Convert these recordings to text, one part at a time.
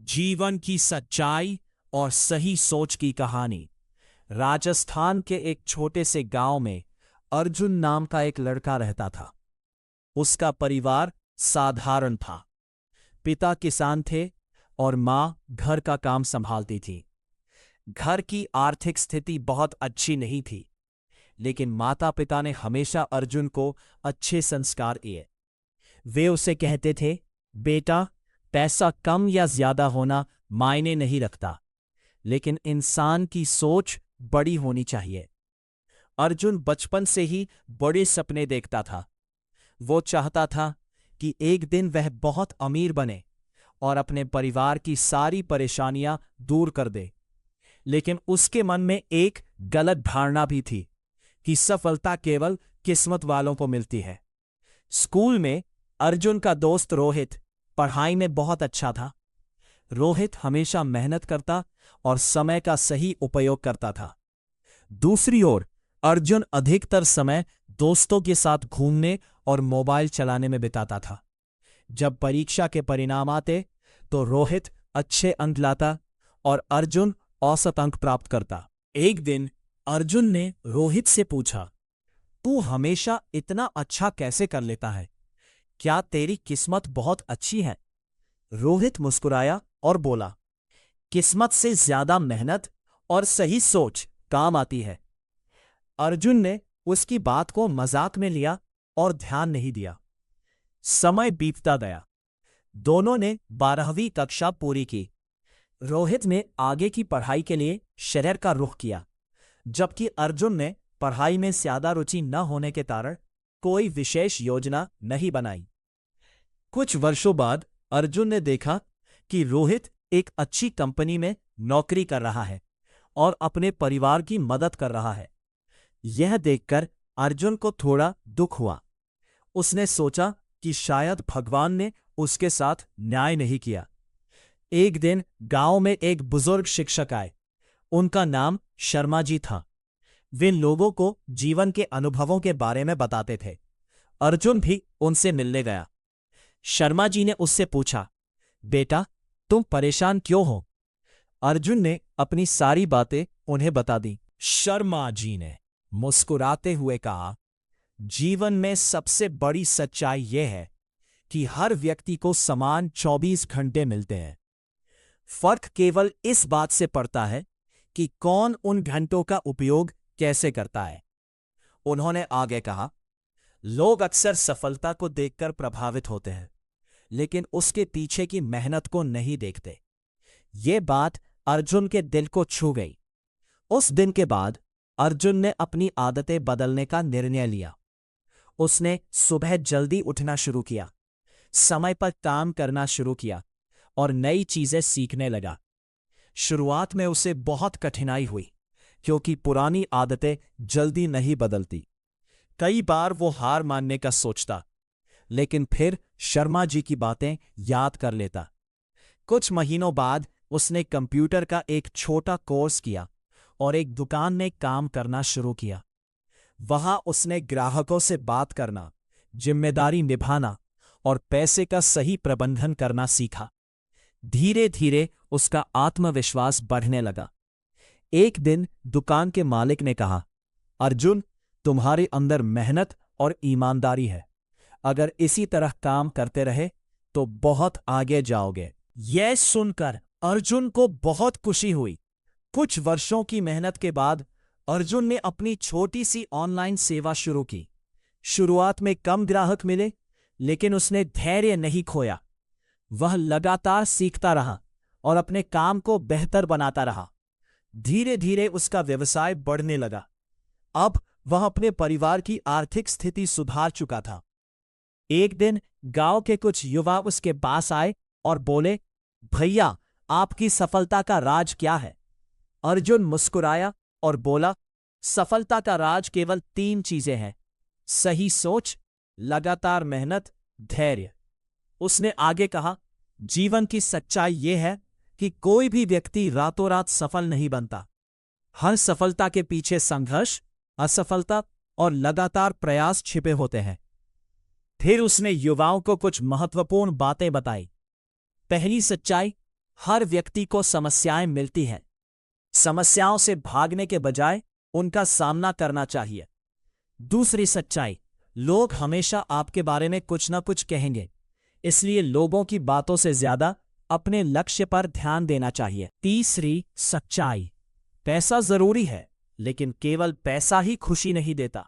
जीवन की सच्चाई और सही सोच की कहानी। राजस्थान के एक छोटे से गांव में अर्जुन नाम का एक लड़का रहता था। उसका परिवार साधारण था। पिता किसान थे और मां घर का काम संभालती थी। घर की आर्थिक स्थिति बहुत अच्छी नहीं थी, लेकिन माता पिता ने हमेशा अर्जुन को अच्छे संस्कार दिए। वे उसे कहते थे, बेटा, पैसा कम या ज्यादा होना मायने नहीं रखता, लेकिन इंसान की सोच बड़ी होनी चाहिए। अर्जुन बचपन से ही बड़े सपने देखता था। वो चाहता था कि एक दिन वह बहुत अमीर बने और अपने परिवार की सारी परेशानियां दूर कर दे। लेकिन उसके मन में एक गलत धारणा भी थी कि सफलता केवल किस्मत वालों को मिलती है। स्कूल में अर्जुन का दोस्त रोहित पढ़ाई में बहुत अच्छा था। रोहित हमेशा मेहनत करता और समय का सही उपयोग करता था। दूसरी ओर अर्जुन अधिकतर समय दोस्तों के साथ घूमने और मोबाइल चलाने में बिताता था। जब परीक्षा के परिणाम आते तो रोहित अच्छे अंक लाता और अर्जुन औसत अंक प्राप्त करता। एक दिन अर्जुन ने रोहित से पूछा, तू हमेशा इतना अच्छा कैसे कर लेता है? क्या तेरी किस्मत बहुत अच्छी है? रोहित मुस्कुराया और बोला, किस्मत से ज्यादा मेहनत और सही सोच काम आती है। अर्जुन ने उसकी बात को मजाक में लिया और ध्यान नहीं दिया। समय बीतता गया। दोनों ने 12वीं कक्षा पूरी की। रोहित ने आगे की पढ़ाई के लिए शहर का रुख किया, जबकि अर्जुन ने पढ़ाई में ज्यादा रुचि न होने के कारण कोई विशेष योजना नहीं बनाई। कुछ वर्षों बाद अर्जुन ने देखा कि रोहित एक अच्छी कंपनी में नौकरी कर रहा है और अपने परिवार की मदद कर रहा है। यह देखकर अर्जुन को थोड़ा दुख हुआ। उसने सोचा कि शायद भगवान ने उसके साथ न्याय नहीं किया। एक दिन गांव में एक बुजुर्ग शिक्षक आए। उनका नाम शर्मा जी था। वे लोगों को जीवन के अनुभवों के बारे में बताते थे। अर्जुन भी उनसे मिलने गया। शर्मा जी ने उससे पूछा, बेटा, तुम परेशान क्यों हो? अर्जुन ने अपनी सारी बातें उन्हें बता दी। शर्मा जी ने मुस्कुराते हुए कहा, जीवन में सबसे बड़ी सच्चाई यह है कि हर व्यक्ति को समान 24 घंटे मिलते हैं। फर्क केवल इस बात से पड़ता है कि कौन उन घंटों का उपयोग कैसे करता है। उन्होंने आगे कहा, लोग अक्सर सफलता को देखकर प्रभावित होते हैं, लेकिन उसके पीछे की मेहनत को नहीं देखते। ये बात अर्जुन के दिल को छू गई। उस दिन के बाद अर्जुन ने अपनी आदतें बदलने का निर्णय लिया। उसने सुबह जल्दी उठना शुरू किया, समय पर काम करना शुरू किया और नई चीजें सीखने लगा। शुरुआत में उसे बहुत कठिनाई हुई, क्योंकि पुरानी आदतें जल्दी नहीं बदलती। कई बार वो हार मानने का सोचता, लेकिन फिर शर्मा जी की बातें याद कर लेता। कुछ महीनों बाद उसने कंप्यूटर का एक छोटा कोर्स किया और एक दुकान में काम करना शुरू किया। वहां उसने ग्राहकों से बात करना, जिम्मेदारी निभाना और पैसे का सही प्रबंधन करना सीखा। धीरे धीरे उसका आत्मविश्वास बढ़ने लगा। एक दिन दुकान के मालिक ने कहा, अर्जुन, तुम्हारे अंदर मेहनत और ईमानदारी है। अगर इसी तरह काम करते रहे तो बहुत आगे जाओगे। यह सुनकर अर्जुन को बहुत खुशी हुई। कुछ वर्षों की मेहनत के बाद अर्जुन ने अपनी छोटी सी ऑनलाइन सेवा शुरू की। शुरुआत में कम ग्राहक मिले, लेकिन उसने धैर्य नहीं खोया। वह लगातार सीखता रहा और अपने काम को बेहतर बनाता रहा। धीरे धीरे उसका व्यवसाय बढ़ने लगा। अब वह अपने परिवार की आर्थिक स्थिति सुधार चुका था। एक दिन गांव के कुछ युवा उसके पास आए और बोले, भैया, आपकी सफलता का राज क्या है? अर्जुन मुस्कुराया और बोला, सफलता का राज केवल 3 चीजें हैं, सही सोच, लगातार मेहनत, धैर्य। उसने आगे कहा, जीवन की सच्चाई यह है कि कोई भी व्यक्ति रातों रात सफल नहीं बनता। हर सफलता के पीछे संघर्ष, असफलता और लगातार प्रयास छिपे होते हैं। फिर उसने युवाओं को कुछ महत्वपूर्ण बातें बताई। पहली सच्चाई, हर व्यक्ति को समस्याएं मिलती हैं। समस्याओं से भागने के बजाय उनका सामना करना चाहिए। दूसरी सच्चाई, लोग हमेशा आपके बारे में कुछ ना कुछ कहेंगे, इसलिए लोगों की बातों से ज्यादा अपने लक्ष्य पर ध्यान देना चाहिए। तीसरी सच्चाई, पैसा जरूरी है, लेकिन केवल पैसा ही खुशी नहीं देता।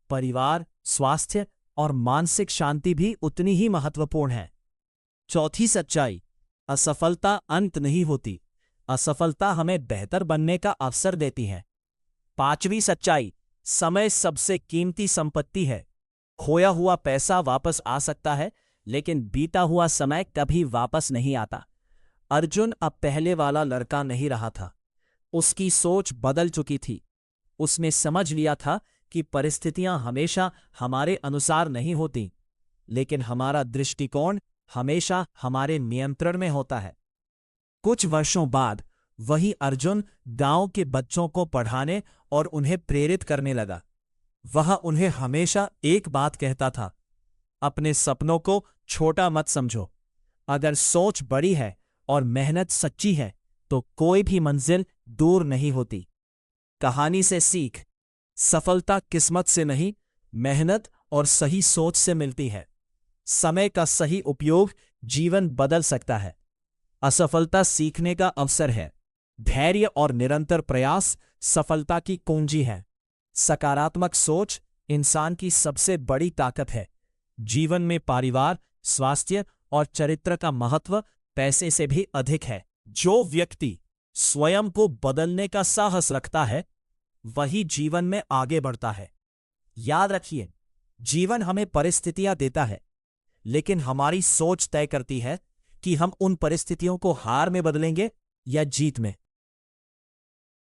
परिवार, स्वास्थ्य और मानसिक शांति भी उतनी ही महत्वपूर्ण है। चौथी सच्चाई, असफलता अंत नहीं होती, असफलता हमें बेहतर बनने का अवसर देती है। पांचवी सच्चाई, समय सबसे कीमती संपत्ति है। खोया हुआ पैसा वापस आ सकता है, लेकिन बीता हुआ समय कभी वापस नहीं आता। अर्जुन अब पहले वाला लड़का नहीं रहा था। उसकी सोच बदल चुकी थी। उसने समझ लिया था कि परिस्थितियां हमेशा हमारे अनुसार नहीं होती, लेकिन हमारा दृष्टिकोण हमेशा हमारे नियंत्रण में होता है। कुछ वर्षों बाद वही अर्जुन गांव के बच्चों को पढ़ाने और उन्हें प्रेरित करने लगा। वह उन्हें हमेशा एक बात कहता था, अपने सपनों को छोटा मत समझो। अगर सोच बड़ी है और मेहनत सच्ची है तो कोई भी मंजिल दूर नहीं होती। कहानी से सीख, सफलता किस्मत से नहीं, मेहनत और सही सोच से मिलती है। समय का सही उपयोग जीवन बदल सकता है। असफलता सीखने का अवसर है। धैर्य और निरंतर प्रयास सफलता की कुंजी है। सकारात्मक सोच इंसान की सबसे बड़ी ताकत है। जीवन में परिवार, स्वास्थ्य और चरित्र का महत्व पैसे से भी अधिक है। जो व्यक्ति स्वयं को बदलने का साहस रखता है वही जीवन में आगे बढ़ता है। याद रखिए, जीवन हमें परिस्थितियां देता है, लेकिन हमारी सोच तय करती है कि हम उन परिस्थितियों को हार में बदलेंगे या जीत में।